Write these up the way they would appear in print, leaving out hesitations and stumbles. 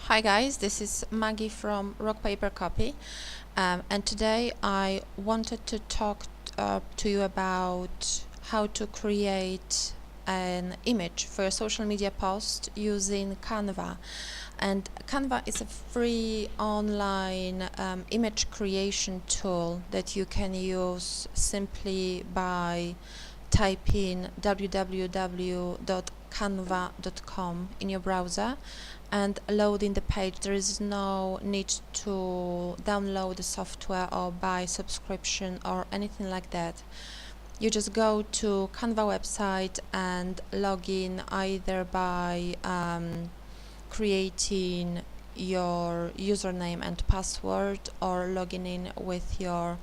Hi guys, this is Maggie from Rock Paper Copy, and today I wanted to talk to you about how to create an image for a social media post using Canva. And Canva is a free online image creation tool that you can use simply by typing www.canva.com in your browser and loading the page. There is no need to download the software or buy subscription or anything like that. You just go to Canva website and log in either by creating your username and password or logging in with your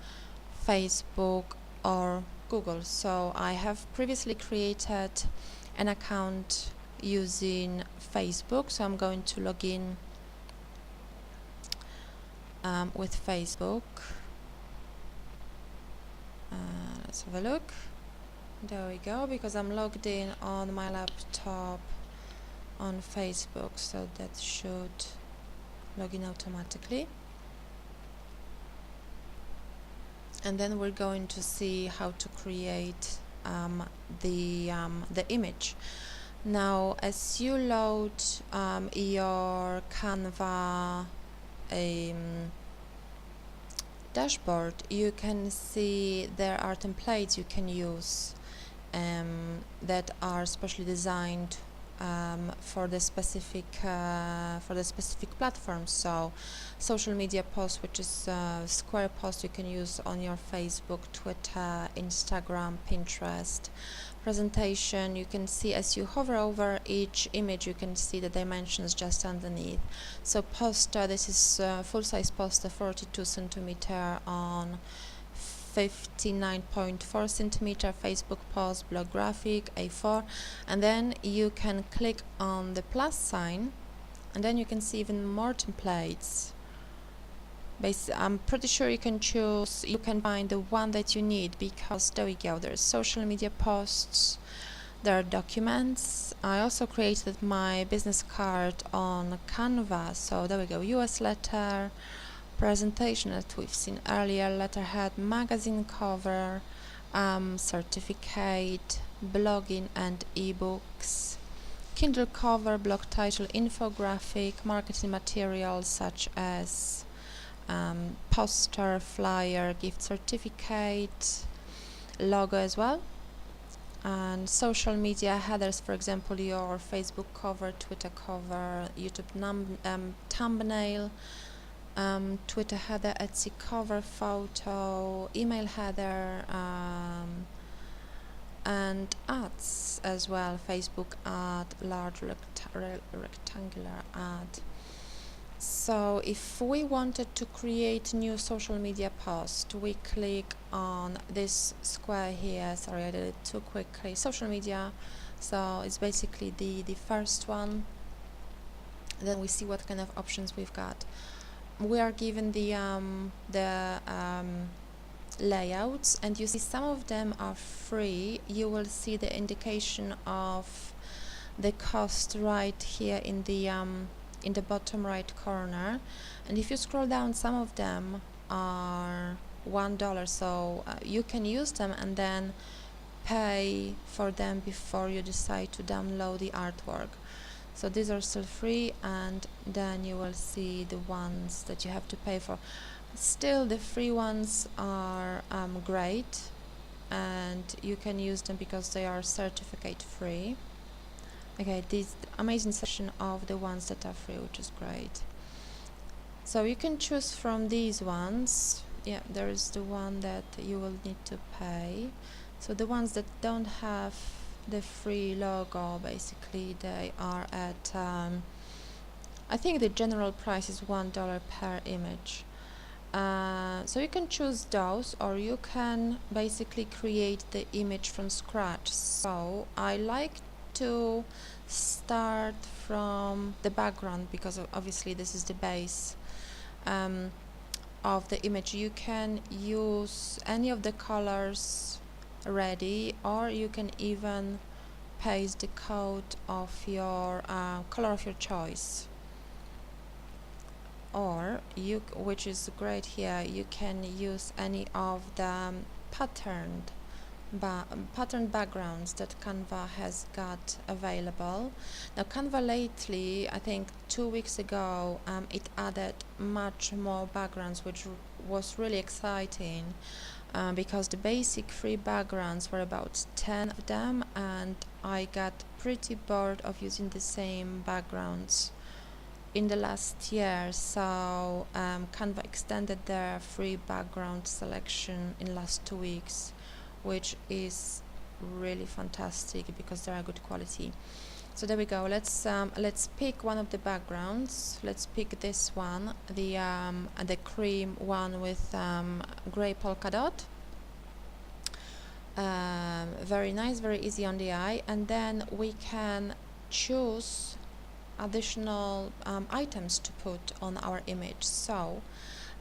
Facebook or Google. So I have previously created an account using Facebook, so I'm going to log in with Facebook. Let's have a look. There we go, because I'm logged in on my laptop on Facebook, so that should log in automatically. And then we're going to see how to create the image. Now, as you load your Canva dashboard, you can see there are templates you can use that are specially designed for the specific platform. So social media post, which is square post, you can use on your Facebook, Twitter, Instagram, Pinterest. Presentation, you can see as you hover over each image, you can see the dimensions just underneath. So poster, this is full-size poster, 42 centimeter on 59.4 centimeter, Facebook post, blog graphic, A4, and then you can click on the plus sign, and then you can see even more templates. I'm pretty sure you can find the one that you need, because there we go, there's social media posts, there are documents. I also created my business card on Canva, so there we go, US letter, presentation that we've seen earlier, letterhead, magazine cover, certificate, blogging and ebooks, Kindle cover, blog title, infographic, marketing materials such as poster, flyer, gift certificate, logo as well, and social media headers, for example, your Facebook cover, Twitter cover, YouTube thumbnail, Twitter header, Etsy cover photo, email header, and ads as well, Facebook ad, large rectangular ad. So if we wanted to create new social media post, we click on this square here. Sorry, I did it too quickly. Social media, so it's basically the first one. Then we see what kind of options we've got. We are given the layouts, and you see some of them are free. You will see the indication of the cost right here in the bottom right corner, and if you scroll down, some of them are $1, so you can use them and then pay for them before you decide to download the artwork. So these are still free, and then you will see the ones that you have to pay for. Still, the free ones are great, and you can use them because they are certificate free. Okay, this amazing section of the ones that are free, which is great. So you can choose from these ones. Yeah, there is the one that you will need to pay. So the ones that don't have the free logo, basically they are at I think the general price is $1 per image. So you can choose those, or you can basically create the image from scratch. So I like to start from the background, because obviously this is the base of the image. You can use any of the colors ready, or you can even paste the code of your color of your choice. or which is great here, you can use any of the pattern backgrounds that Canva has got available. Now Canva lately, I think 2 weeks ago, it added much more backgrounds, which was really exciting, because the basic free backgrounds were about 10 of them, and I got pretty bored of using the same backgrounds in the last year. So Canva extended their free background selection in the last 2 weeks, which is really fantastic because they are good quality. So there we go. Let's pick one of the backgrounds. Let's pick this one, the cream one with gray polka dot. Very nice, very easy on the eye. And then we can choose additional items to put on our image. So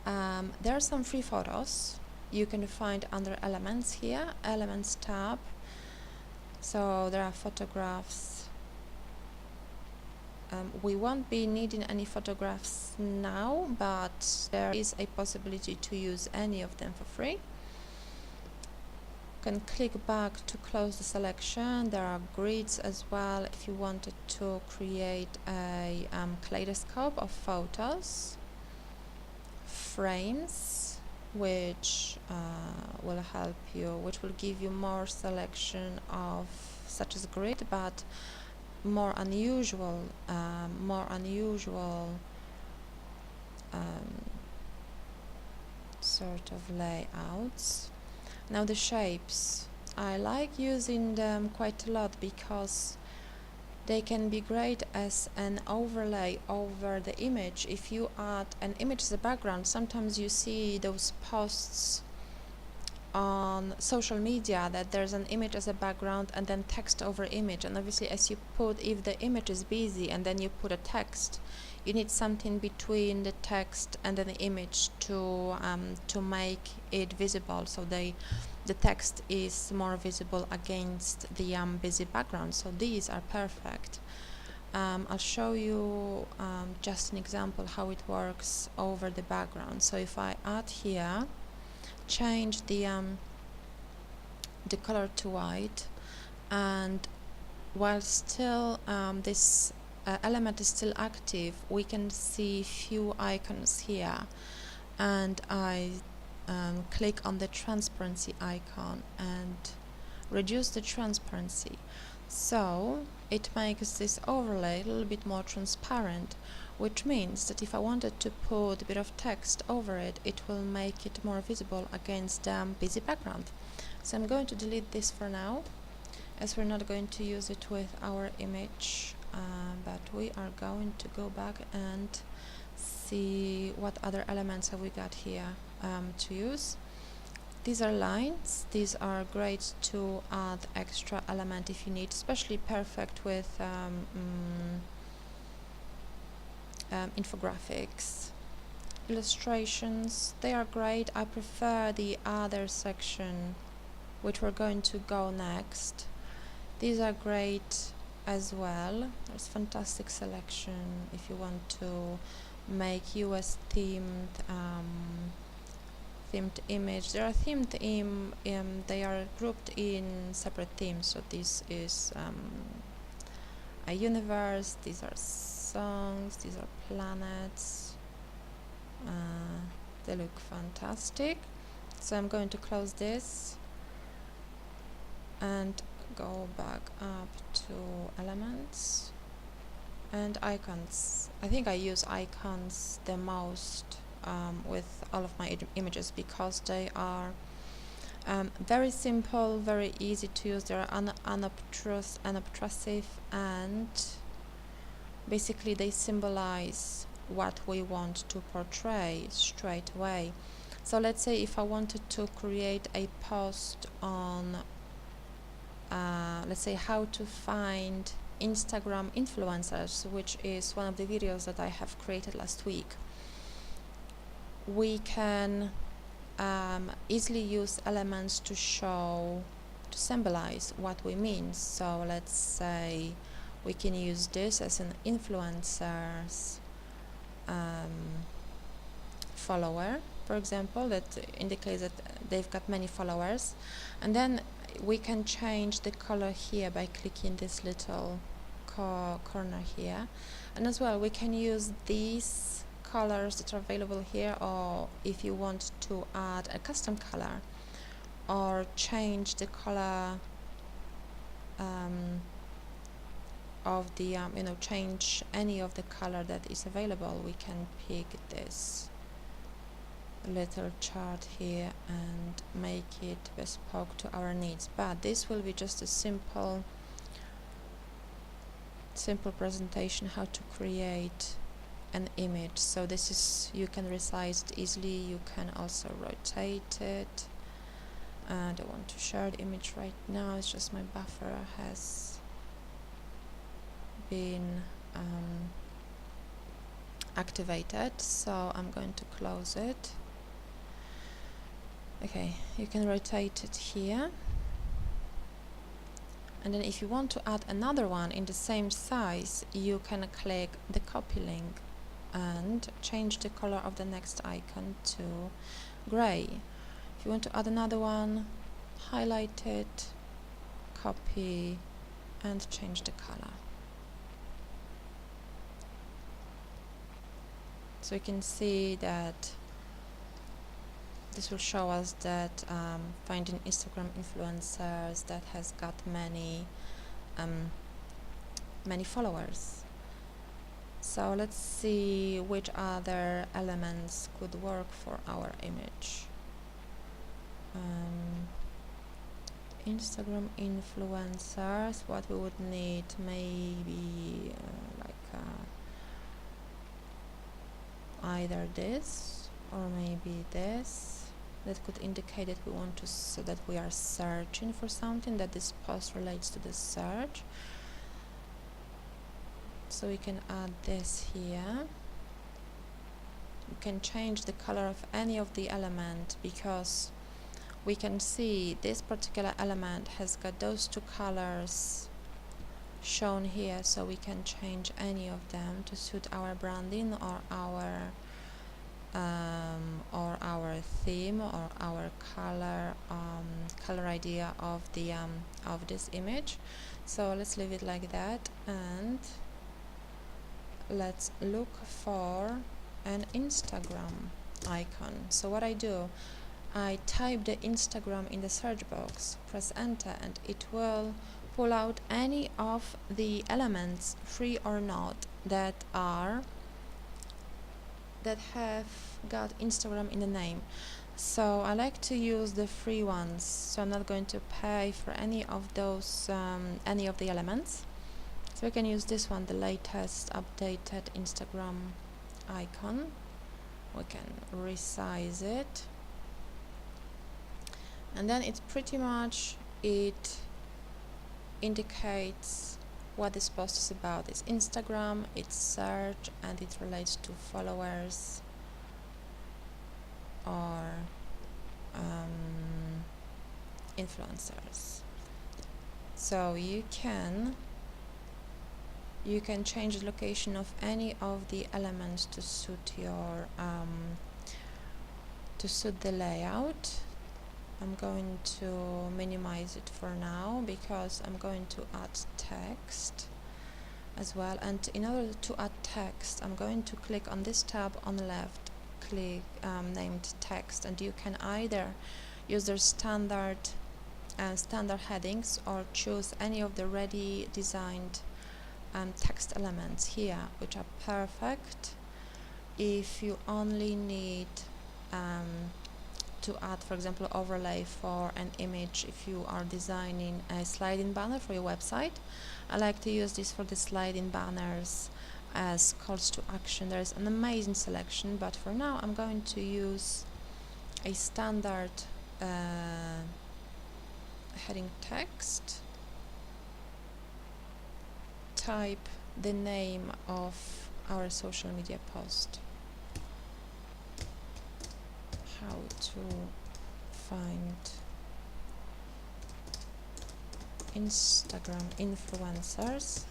there are some free photos you can find under Elements here, Elements tab. So there are photographs. We won't be needing any photographs now, but there is a possibility to use any of them for free. You can click back to close the selection. There are grids as well if you wanted to create a kaleidoscope of photos, frames, which will help you, which will give you more selection of such as grid, but more unusual sort of layouts. Now the shapes, I like using them quite a lot because they can be great as an overlay over the image. If you add an image as a background, sometimes you see those posts on social media that there's an image as a background and then text over image, and obviously as you put, if the image is busy and then you put a text, you need something between the text and then the image to make it visible, so the text is more visible against the busy background. So these are perfect. I'll show you just an example how it works over the background. So if I add here, change the color to white, and while still this element is still active, we can see few icons here, and I click on the transparency icon and reduce the transparency, so it makes this overlay a little bit more transparent, which means that if I wanted to put a bit of text over it, it will make it more visible against the busy background. So I'm going to delete this for now, as we're not going to use it with our image, but we are going to go back and see what other elements have we got here to use. These are lines. These are great to add extra element if you need, especially perfect with infographics. Illustrations, they are great. I prefer the other section, which we're going to go next. These are great as well. There's fantastic selection if you want to make US themed image. There are themed they are grouped in separate themes. So this is a universe, these are songs, these are planets. They look fantastic. So I'm going to close this and go back up to elements and icons. I think I use icons the most with all of my images because they are very simple, very easy to use. They are unobtrusive, and basically they symbolize what we want to portray straight away. So let's say if I wanted to create a post on let's say how to find Instagram influencers, which is one of the videos that I have created last week, we can easily use elements to symbolize what we mean. So let's say we can use this as an influencer's follower, for example, that indicates that they've got many followers. And then we can change the color here by clicking this little corner here. And as well, we can use these colors that are available here, or if you want to add a custom color or change the color of the change any of the color that is available, we can pick this little chart here and make it bespoke to our needs. But this will be just a simple presentation how to create an image. So this is, you can resize it easily, you can also rotate it. I don't want to share the image right now, it's just my buffer has been activated, so I'm going to close it. Okay, you can rotate it here, and then if you want to add another one in the same size, you can click the copy link and change the color of the next icon to gray. If you want to add another one, highlight it, copy, and change the color. So you can see that this will show us that finding Instagram influencers that has got many followers. So let's see which other elements could work for our image. Instagram influencers, what we would need, maybe either this or maybe this, that could indicate that we want to, so that we are searching for something, that this post relates to the search. So we can add this here. We can change the color of any of the element, because we can see this particular element has got those two colors shown here, so we can change any of them to suit our branding or our theme or our color idea of the of this image. So let's leave it like that, and let's look for an Instagram icon. So what I do, I type the Instagram in the search box, press enter, and it will pull out any of the elements, free or not, that have got Instagram in the name. So I like to use the free ones, so I'm not going to pay for any of those any of the elements. So we can use this one, the latest updated Instagram icon. We can resize it, and then it's pretty much, it indicates what this post is about. It's Instagram, it's search, and it relates to followers or influencers. So you can change the location of any of the elements to suit your to suit the layout. I'm going to minimize it for now because I'm going to add text as well, and in order to add text, I'm going to click on this tab on the left, click named text, and you can either use their standard headings or choose any of the ready designed text elements here, which are perfect if you only need to add, for example, overlay for an image. If you are designing a sliding banner for your website, I like to use this for the sliding banners as calls to action. There's an amazing selection, but for now I'm going to use a standard heading text, type the name of our social media post, how to find Instagram influencers,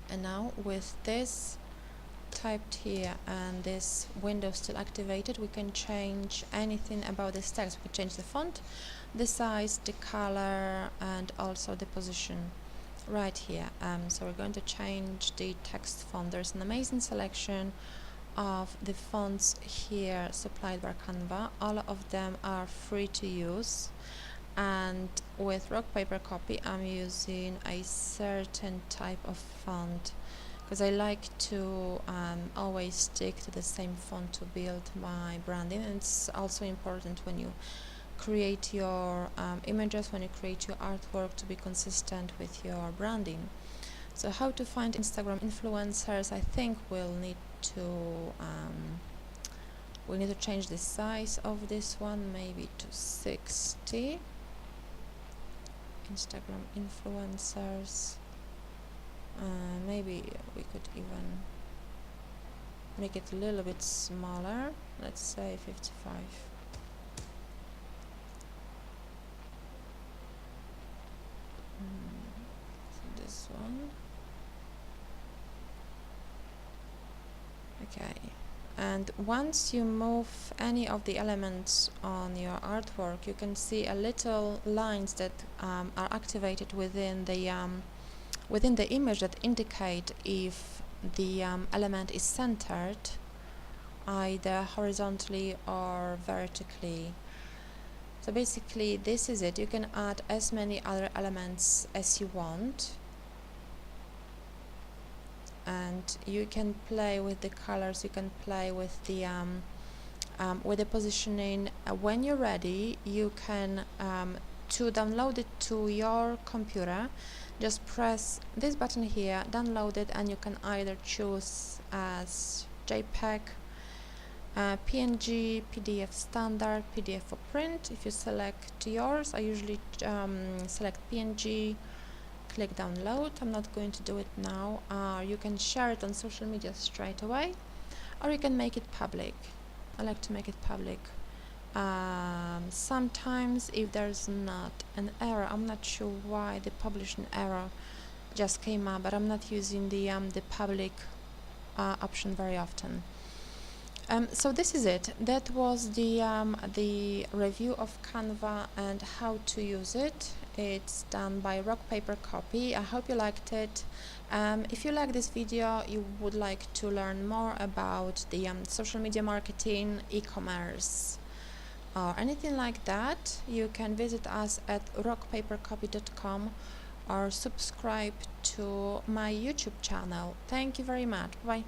and now with this typed here and this window still activated, we can change anything about this text. We can change the font, the size, the color, and also the position right here. So we're going to change the text font. There's an amazing selection of the fonts here supplied by Canva. All of them are free to use, and with rock paper copy I'm using a certain type of font because I like to always stick to the same font to build my branding. And it's also important when you create your images, when you create your artwork, to be consistent with your branding. So how to find Instagram influencers? I think we'll need to change the size of this one, maybe to 60. Instagram influencers. Maybe we could even make it a little bit smaller. Let's say 55. So this one. Okay. And once you move any of the elements on your artwork, you can see a little lines that are activated within the image that indicate if the element is centered either horizontally or vertically. So basically this is it. You can add as many other elements as you want, and you can play with the colors, you can play with the positioning. When you're ready, you can to download it to your computer, just press this button here, download it, and you can either choose as JPEG, PNG, PDF standard, PDF for print. If you select yours, I usually select PNG, click download. I'm not going to do it now. You can share it on social media straight away, or you can make it public. I like to make it public. Sometimes if there's not an error, I'm not sure why the publishing error just came up, but I'm not using the public option very often. So this is it. That was the review of Canva and how to use it. It's done by Rock Paper Copy. I hope you liked it. If you like this video, you would like to learn more about the social media marketing, e-commerce, or anything like that, you can visit us at rockpapercopy.com or subscribe to my YouTube channel. Thank you very much. Bye.